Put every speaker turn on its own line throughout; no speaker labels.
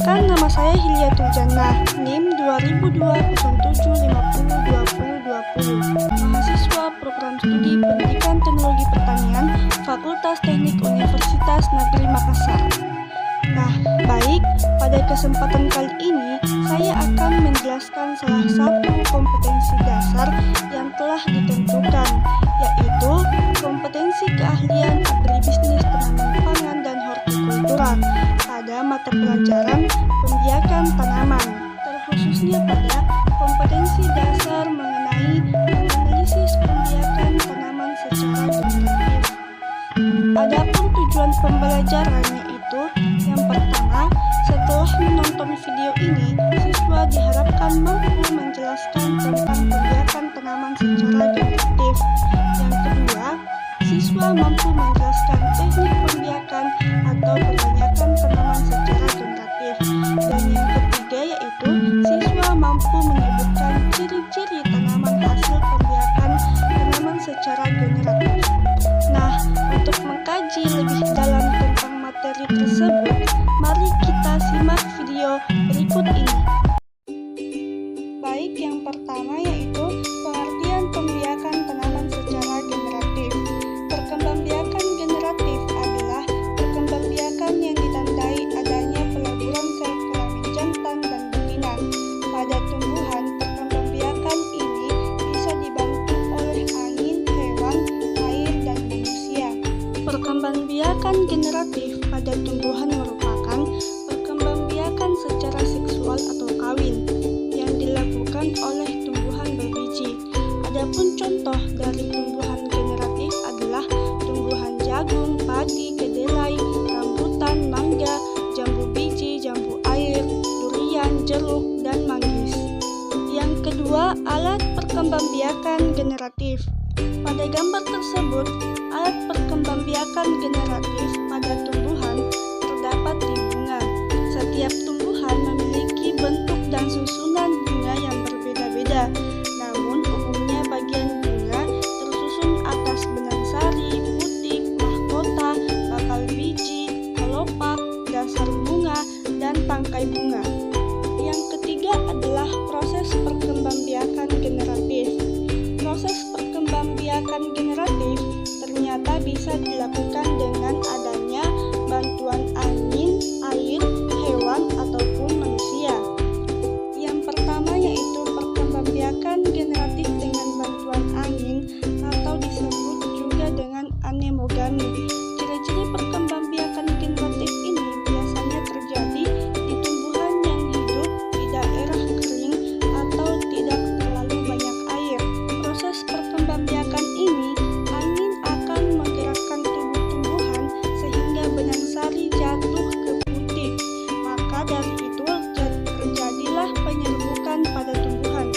Perkenalkan, nama saya Hilyatul Jannah, NIM 200207502020, mahasiswa program studi Pendidikan Teknologi Pertanian, Fakultas Teknik Universitas Negeri Makassar. Nah, baik, pada kesempatan kali ini saya akan menjelaskan salah satu kompetensi dasar yang telah ditentukan, yaitu kompetensi keahlian agribisnis tanaman pangan dan hortikultura pada mata pelajaran pembiakan tanaman, terkhususnya pada kompetensi dasar mengenai analisis pembiakan tanaman secara generatif. Adapun tujuan pembelajarannya itu, yang pertama, setelah menonton video ini, siswa diharapkan mampu menjelaskan tentang pembiakan tanaman secara generatif. Yang kedua, siswa mampu menjelaskan teknik pembiakan atau perbanyakan tanaman secara generatif. Dan yang ketiga yaitu, siswa mampu menyebutkan ciri-ciri tanaman hasil pembiakan tanaman secara generatif. Nah, untuk mengkaji lebih dalam tentang materi tersebut, mari kita simak video berikut ini. Baik, yang pertama yaitu pengertian pembiakan tanaman secara generatif. Perkembangbiakan generatif adalah perkembangbiakan yang ditandai adanya peleburan sel kelamin jantan dan betina. Pada tumbuhan, perkembangbiakan ini bisa dibantu oleh angin, hewan, air, dan manusia. Perkembangbiakan generatif pada tumbuhan merupakan perkembangbiakan secara seksual atau kawin yang dilakukan oleh tumbuhan berbiji. Adapun contoh dari tumbuhan generatif adalah tumbuhan jagung, padi, kedelai, rambutan, mangga, jambu biji, jambu air, durian, jeruk, dan manggis. Yang kedua, alat perkembangbiakan generatif. Pada gambar tersebut, alat perkembangbiakan generatif pada tumbuhan terdapat di bunga. Setiap tumbuhan memiliki bentuk dan susunan bunga yang berbeda-beda. Namun, umumnya bagian bunga tersusun atas benang sari, putik, mahkota, bakal biji, kelopak, dasar bunga, dan tangkai bunga. Yang ketiga adalah proses perkembangbiakan generatif. Proses perkembangbiakan generatif ternyata bisa dilakukan dengan adanya bantuan angin, air, hewan, ataupun manusia. Yang pertama yaitu perkembangbiakan generatif dengan bantuan angin atau disebut juga dengan anemogami. Ciri-ciri perkembangbiakan generatif ini biasanya terjadi di tumbuhan yang hidup di daerah kering atau tidak terlalu banyak air. Proses perkembangbiakan ini, angin akan menggerakkan tubuh tumbuhan sehingga benang sari jatuh ke putik. Maka dari itu terjadilah penyerbukan pada tumbuhan.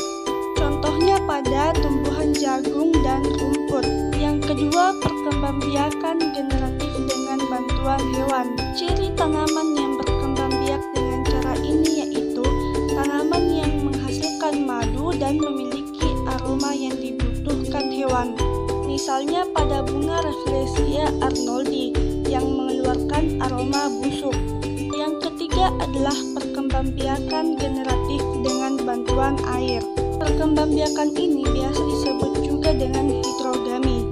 Contohnya pada tumbuhan jagung dan rumput. Yang kedua, perkembangbiakan generatif dengan bantuan hewan. Ciri tanaman yang berkembang biak dengan cara ini yaitu tanaman yang menghasilkan madu dan memiliki aroma yang dibutuhkan hewan. Misalnya pada bunga Rafflesia arnoldi yang mengeluarkan aroma busuk. Yang ketiga adalah perkembangbiakan generatif dengan bantuan air. Perkembangbiakan ini biasa disebut juga dengan hidrogami.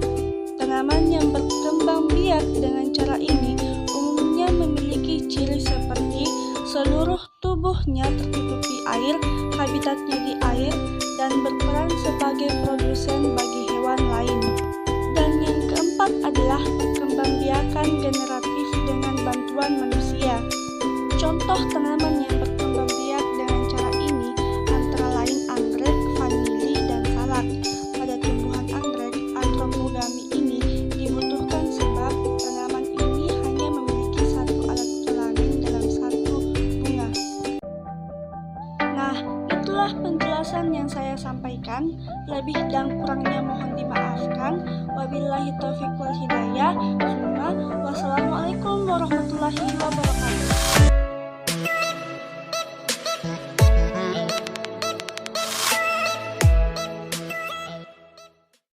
Tanaman yang berkembang biak dengan cara ini umumnya memiliki ciri seperti seluruh tubuhnya tertutupi air, habitatnya di air, dan berperan sebagai produsen bagi hewan lain. Dan yang keempat adalah perkembangbiakan generatif dengan bantuan manusia. Contoh tanaman yang berkembang biak dengan cara ini antara lain anggrek, vanili, dan salak. Pada tumbuhan anggrek, antromogami ini dibutuhkan sebab tanaman ini hanya memiliki satu alat kelamin dalam satu bunga. Nah, itulah penjelasan yang saya sampaikan. Lebih dan kurangnya mohon dimaafkan. Wabillahi taufiq wal hidayah. Wassalamualaikum warahmatullahi wabarakatuh.